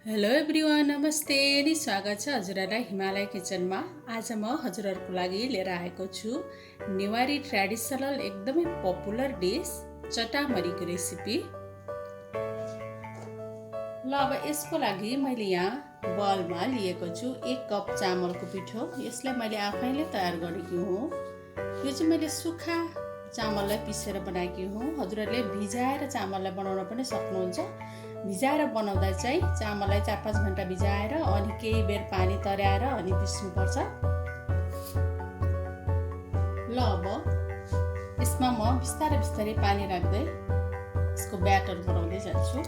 Hello everyone, नमस्ते अनि स्वागत छ हजुरहरूलाई हिमालय किचनमा। आज म हजुरहरूको लागि लिएर आएको छु नेवारी ट्रेडिसनल एकदमै पपुलर डिस चटामरीको रेसिपी। ल अब यसको लागि मैले यहाँ बलमा लिएको छु 1 कप चामलको पिठो। यसलाई मैले आफैले तयार गरेकी हुँ। यो चाहिँ मैले सुक्खा चामललाई पिसेर बनाएकी हुँ। हजुरहरूले भिजाएर चामललाई बनाउन पनि सक्नुहुन्छ। भिजाएर बनाउँदा चाहिँ चामललाई 4-5 घण्टा भिजाएर अनि केही बेर पानी तर्याएर अनि पिस्नुपर्छ। ल अब यसमा म बिस्तारै बिस्तारै पानी राख्दै यसको ब्याटर बनाउँदै जान्छु।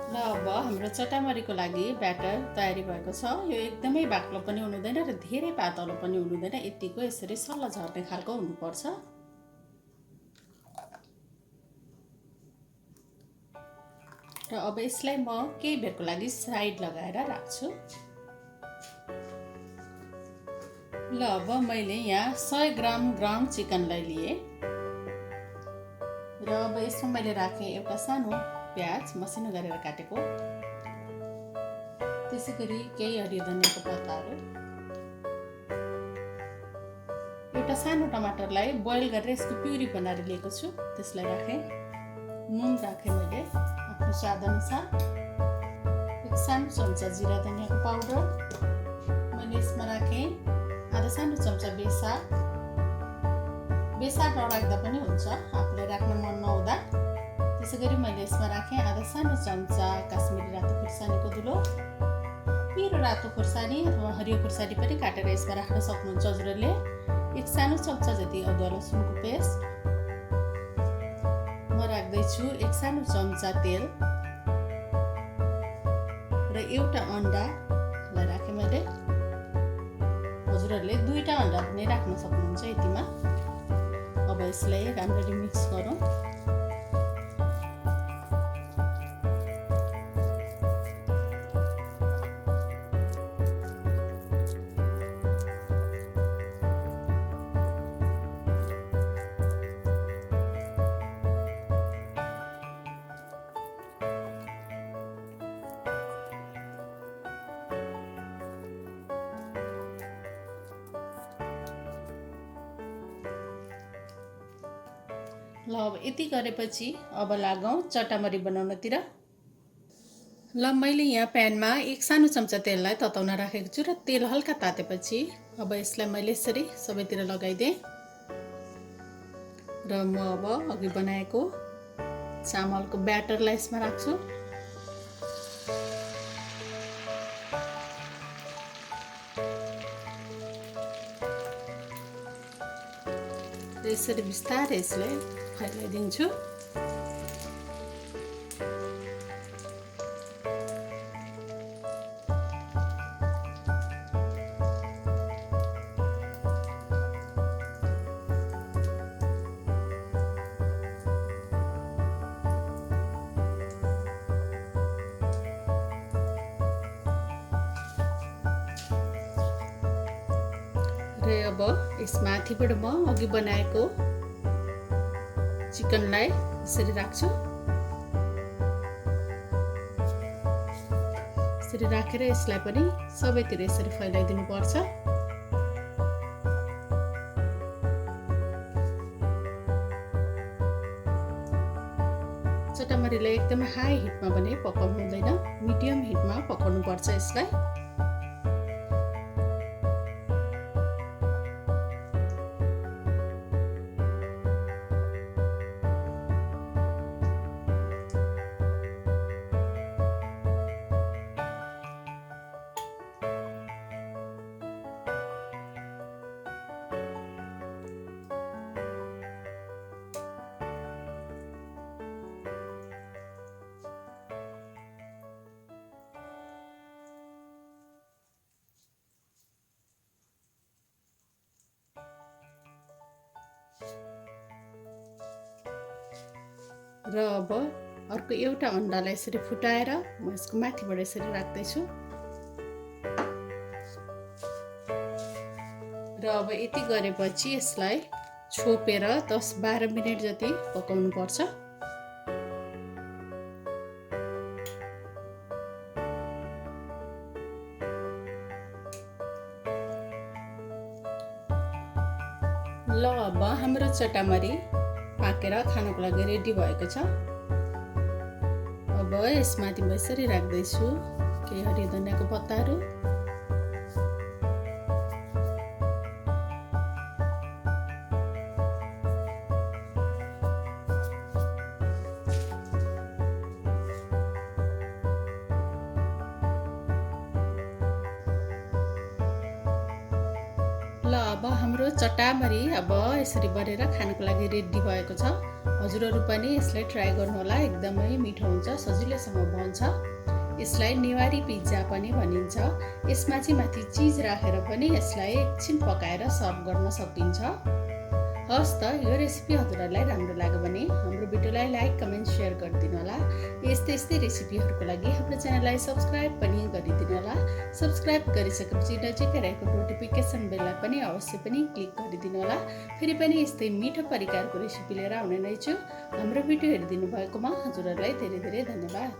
ल अब हाम्रो चटामरीको लागि ब्याटर तयारी भएको छ। यो एकदमै बाक्लो पनि हुनुहुँदैन र धेरै पातलो पनि हुनुहुँदैन, यतिको यसरी सल्ल झर्ने खालको हुनुपर्छ। र अब यसलाई म केही बेरको लागि साइड लगाएर राख्छु। ल अब मैले यहाँ 100 ग्राम ग्राउन्ड चिकनलाई लिए र अब यसमा मैले राखेँ एउटा सानो प्याज मसिनो गरेर काटेको, त्यसै गरी केही हरियो धनियाँको पत्ताहरू, एउटा सानो टमाटरलाई बोइल गरेर यसको प्युरी बनाएर लिएको छु, त्यसलाई राखेँ। नुन राखेँ मैले आफ्नो स्वाद अनुसार। 1 सानो चम्चा जिरा धनियाँको पाउडर मैले यसमा राखेँ। आधा सानो चम्चा बेसार नराख्दा पनि हुन्छ आफूलाई राख्न मन नहुँदा। त्यसै गरी मैले यसमा राखेँ आधा सानो चम्चा काश्मिरी रातो खुर्सानीको धुलो। पिरो रातो खुर्सानी अथवा हरियो खुर्सानी पनि काटेर यसमा राख्न सक्नुहुन्छ हजुरहरूले। 1 सानो चम्चा जति अदुवा लसुनको पेस्ट म राख्दैछु। 1 सानो चम्चा तेल र एउटा अन्डालाई राखेँ मैले। हजुरहरूले 2टा अन्डा पनि राख्न सक्नुहुन्छ यतिमा। अब यसलाई राम्ररी मिक्स गरौँ। ल अब यति गरेपछि अब लागौँ चटामरी बनाउनतिर। ल मैले यहाँ प्यानमा 1 सानो चम्चा तेललाई तताउन राखेको छु र तेल हल्का तातेपछि अब यसलाई मैले यसरी सबैतिर लगाइदिएँ र म अब अघि बनाएको चामलको ब्याटरलाई यसमा राख्छु। यसरी बिस्तारै यसलाई फैलाइदिन्छु। र अब यसमाथिबाट म अघि बनाएको चिकनलाई यसरी राख्छु। यसरी राखेर यसलाई पनि सबैतिर यसरी फैलाइदिनु पर्छ। चटामरीलाई एकदमै हाई हिटमा पनि पकाउनु हुँदैन, मिडियम हिटमा पकाउनु पर्छ यसलाई। र अब अर्को एउटा अन्डालाई यसरी फुटाएर म यसको माथिबाट यसरी राख्दैछु। र अब यति गरेपछि यसलाई छोपेर 10-12 मिनेट जति पकाउनु पर्छ। ल अब हाम्रो चटामरी पाकेर खानको लागि रेडी भएको छ। अब यसमाथि म यसरी राख्दैछु केही हरियो धनियाँको पत्ताहरू। ल अब हाम्रो चटामरी अब यसरी बनेर खानको लागि रेडी भएको छ। हजुरहरू पनि यसलाई ट्राई गर्नुहोला, एकदमै मिठो हुन्छ, सजिलैसँग बन्छ। यसलाई नेवारी पिज्जा पनि भनिन्छ। यसमा चाहिँ माथि चिज राखेर पनि यसलाई एकछिन पकाएर सर्भ गर्न सकिन्छ। हस् त, यो रेसिपी हजुरहरूलाई राम्रो लाग्यो भने हाम्रो भिडियोलाई लाइक, कमेन्ट, सेयर गरिदिनु होला। यस्तै रेसिपीहरूको लागि हाम्रो च्यानललाई सब्सक्राइब पनि गरिदिनु होला। सब्सक्राइब गरिसकेपछि नजिकै रहेको नोटिफिकेसन बेललाई पनि अवश्य पनि क्लिक गरिदिनु होला। फेरि पनि यस्तै मिठो परिकारको रेसिपी लिएर आउने नै छु। हाम्रो भिडियो हेरिदिनु भएकोमा हजुरहरूलाई धेरै धेरै धन्यवाद।